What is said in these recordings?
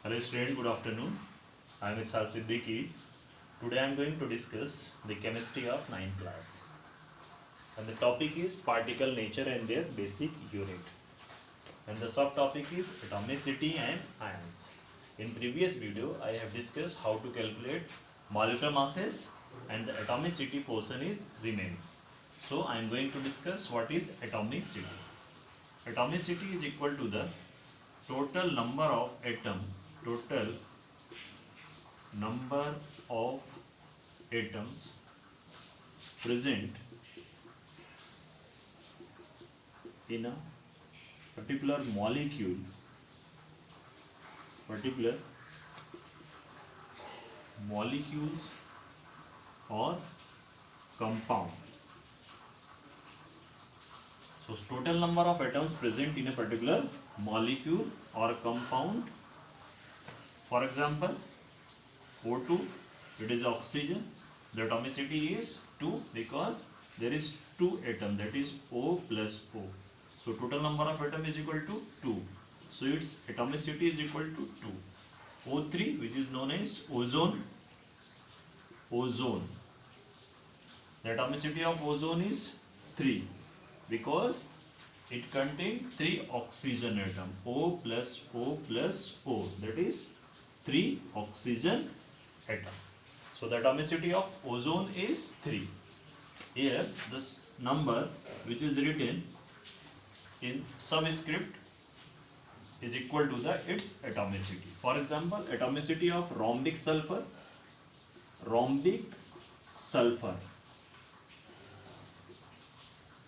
Hello student, good afternoon. I am Ishaq Siddiqui. Today I am going to discuss the chemistry of 9th class. And the topic is particle nature and their basic unit. And the subtopic is atomicity and ions. In previous video I have discussed how to calculate molecular masses and the atomicity portion is remaining. So I am going to discuss what is atomicity. Atomicity is equal to the total number of atoms present in a particular molecules or compound. So total number of atoms present in a particular molecule or compound. For example, O2, it is oxygen. The atomicity is 2 because there is 2 atoms, that is O plus O. So total number of atoms is equal to 2. So its atomicity is equal to 2. O3, which is known as ozone. The atomicity of ozone is 3 because it contains 3 oxygen atoms, O plus O plus O, that is 3 oxygen atoms. So the atomicity of ozone is 3. Here this number which is written in subscript is equal to its atomicity. For example, atomicity of rhombic sulfur.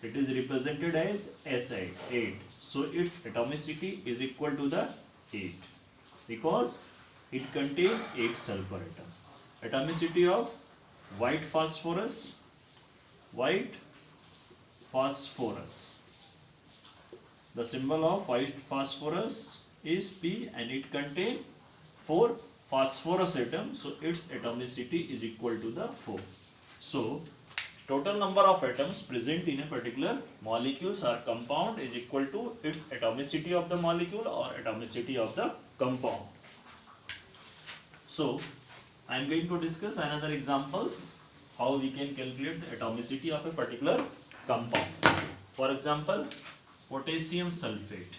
It is represented as S8, 8. So its atomicity is equal to the 8 because it contains 8 sulfur atoms. Atomicity of white phosphorus. The symbol of white phosphorus is P and it contains 4 phosphorus atoms. So its atomicity is equal to the 4. So total number of atoms present in a particular molecules or compound is equal to its atomicity of the molecule or atomicity of the compound. So I am going to discuss another examples how we can calculate the atomicity of a particular compound. For example, potassium sulfate.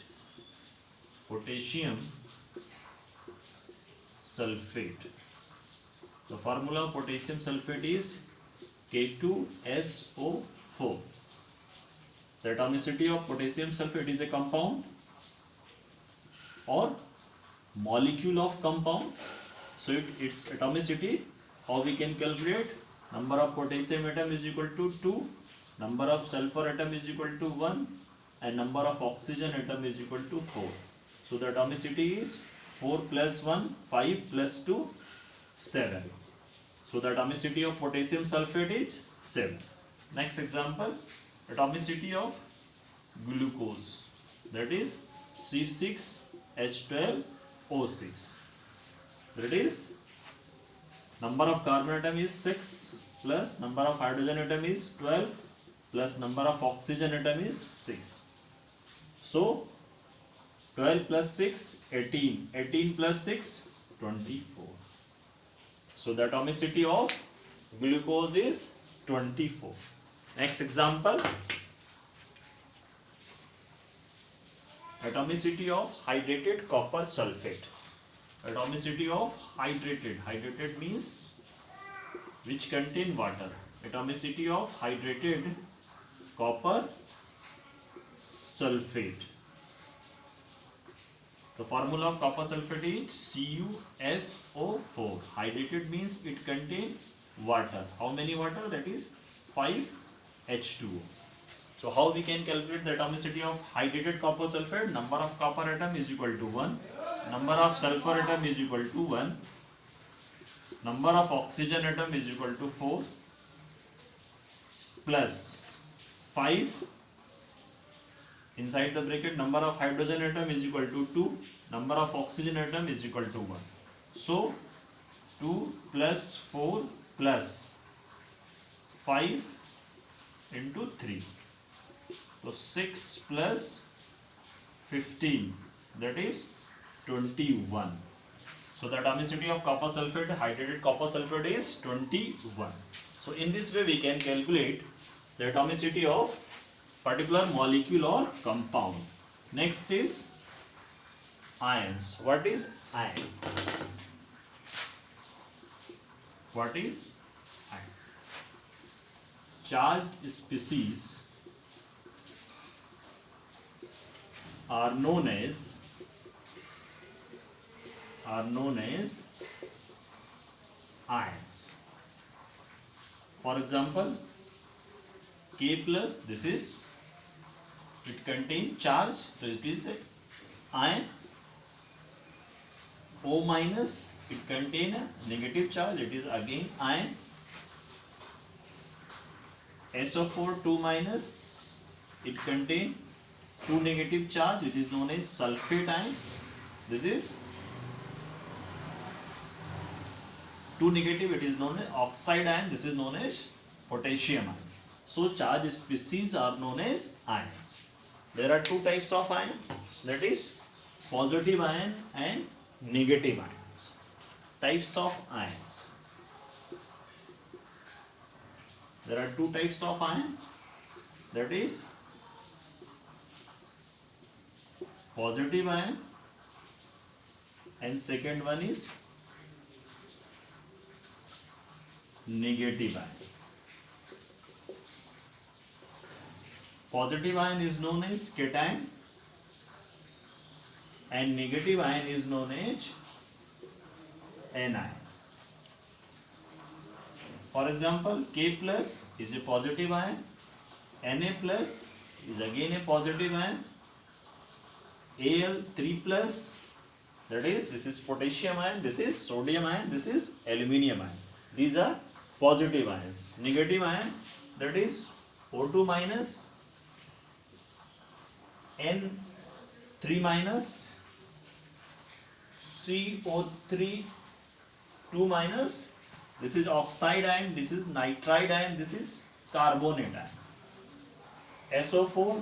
The formula of potassium sulfate is K2SO4. The atomicity of potassium sulfate is a compound or molecule of compound. So its atomicity, how we can calculate? Number of potassium atom is equal to 2, number of sulfur atom is equal to 1 and number of oxygen atom is equal to 4. So the atomicity is 4 plus 1, 5 plus 2, 7. So the atomicity of potassium sulfate is 7. Next example, atomicity of glucose, that is C6H12O6. That is number of carbon atom is 6 plus number of hydrogen atom is 12 plus number of oxygen atom is 6. So 12 plus 6, 18. 18 plus 6, 24. So the atomicity of glucose is 24. Next example, atomicity of hydrated copper sulfate. Atomicity of hydrated means which contain water. Atomicity of hydrated copper sulfate. The formula of copper sulfate is CuSO4. Hydrated means it contains water. How many water? That is 5H2O. So how we can calculate the atomicity of hydrated copper sulfate? Number of copper atom is equal to 1. Number of sulfur atom is equal to 1. Number of oxygen atom is equal to 4 plus 5 inside the bracket. Number of hydrogen atom is equal to 2. Number of oxygen atom is equal to 1. So 2 plus 4 plus 5 into 3. So 6 plus 15, that is 21. So the atomicity of copper sulfate, hydrated copper sulfate is 21. So in this way we can calculate the atomicity of particular molecule or compound. Next is ions. What is ion? What is ion? Charged species are known as ions. For example, K plus, this is, it contains charge, so it is a ion. O minus, it contains a negative charge, it is again ion. SO4 2 minus, it contains 2 negative charge, which is known as sulfate ion. This is 2 negative, it is known as oxide ion. This is known as potassium ion. So charged species are known as ions. There are two types of ion, that is positive ion and negative ions. Types of ions. There are two types of ion, that is positive ion and second one is negative ion. Positive ion is known as cation and negative ion is known as anion. For example, K plus is a positive ion, Na plus is again a positive ion, Al3 plus, that is, this is potassium ion, this is sodium ion, this is aluminium ion. These are positive ions. Negative ion, that is O2 minus, N3 minus, CO3 2 minus, this is oxide ion, this is nitride ion, this is carbonate ion. SO4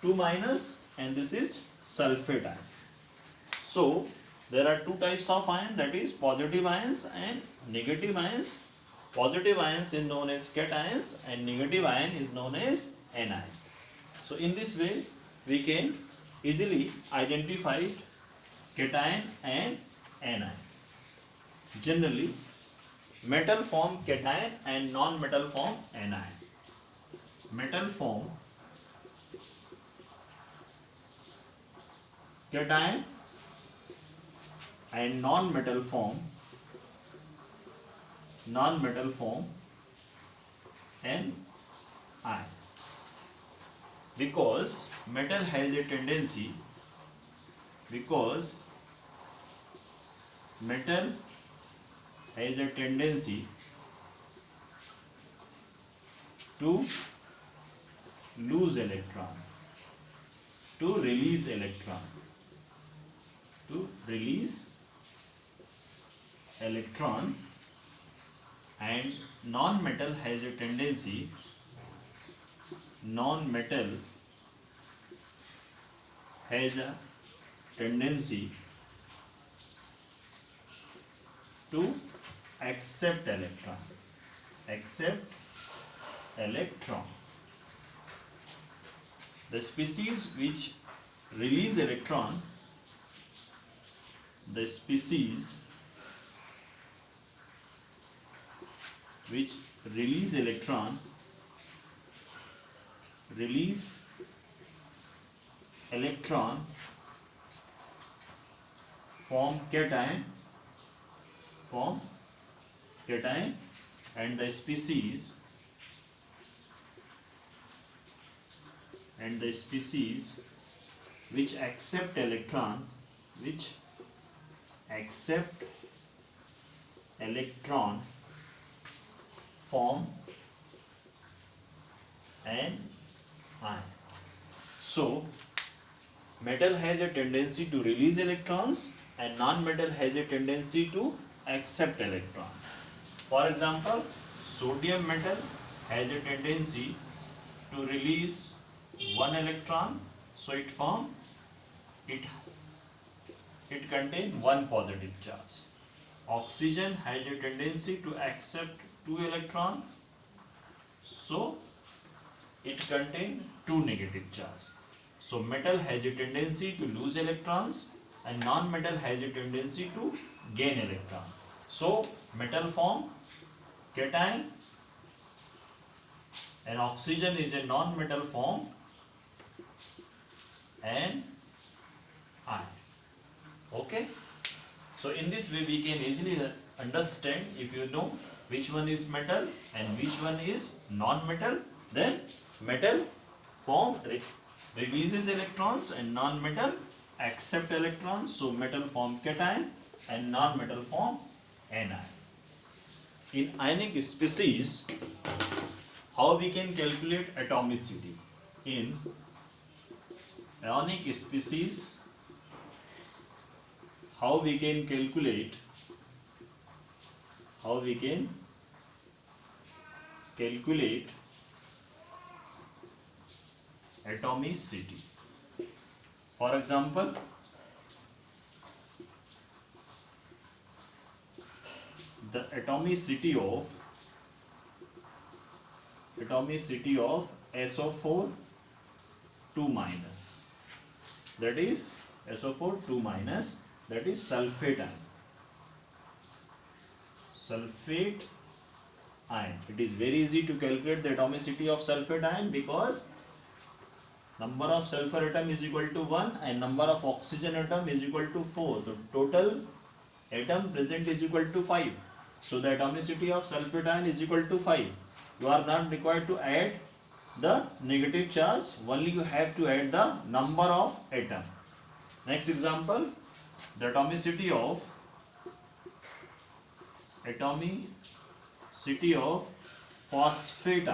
2 minus and this is sulfate ion. So there are two types of ion, that is positive ions and negative ions. Positive ions is known as cations and negative ion is known as anion. So in this way we can easily identify cation and anion. Generally metal form cation and non-metal form anion. Metal form cation and non-metal form anion. Because metal has a tendency to lose electron, to release electron, and non-metal has a tendency to accept electron. The species which release electron, release electron form cation, and the species which accept electron form an ion. So metal has a tendency to release electrons and non-metal has a tendency to accept electron. For example, sodium metal has a tendency to release one electron, so it it contains one positive charge. Oxygen has a tendency to accept 2 electrons, so it contains 2 negative charge. So metal has a tendency to lose electrons and non-metal has a tendency to gain electron. So metal form cation and oxygen is a non-metal form and ion. Okay. So in this way we can easily understand, if you know which one is metal and which one is non-metal, then metal form releases electrons and non-metal accept electrons. So metal form cation and non-metal form anion. In ionic species, how we can calculate atomicity? In ionic species, how we can calculate atomicity. For example, the atomicity of SO4 2 minus, that is SO4 2 minus, that is sulfate ion. It is very easy to calculate the atomicity of sulfate ion because number of sulfur atom is equal to 1 and number of oxygen atom is equal to 4. So total atom present is equal to 5. So the atomicity of sulfate ion is equal to 5. You are not required to add the negative charge, only you have to add the number of atom. Next example, the atomicity of phosphate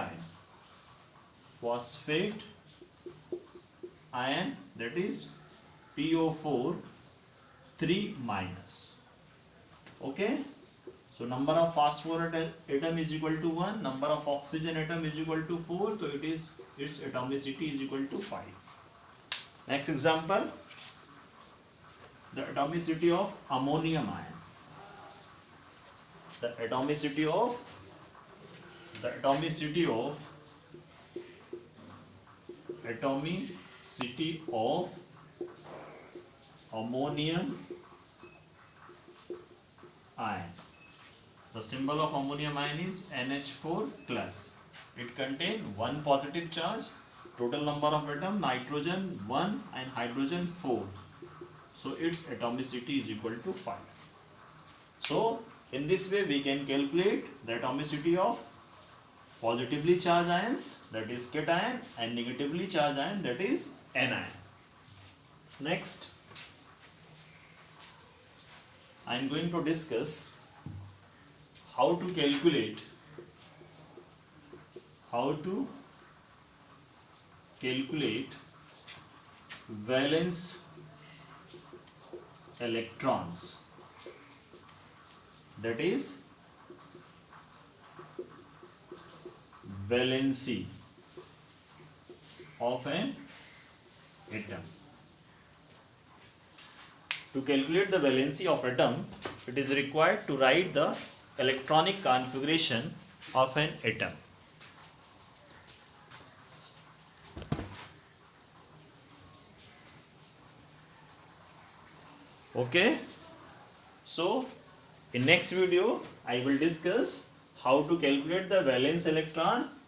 ion, that is PO4 3 minus. Okay. So number of phosphorus atom is equal to 1, number of oxygen atom is equal to 4, so its atomicity is equal to 5. Next example, the atomicity of ammonium ion. The atomicity of ammonium ion. The symbol of ammonium ion is NH4 plus. It contains one positive charge, total number of atom nitrogen 1 and hydrogen 4. So its atomicity is equal to 5. So in this way we can calculate the atomicity of positively charged ions, that is cation, and negatively charged ion, that is anion. Next, I am going to discuss how to calculate valence electrons, that is valency of an atom. To calculate the valency of atom, it is required to write the electronic configuration of an atom. Okay, so in next video I will discuss how to calculate the valence electron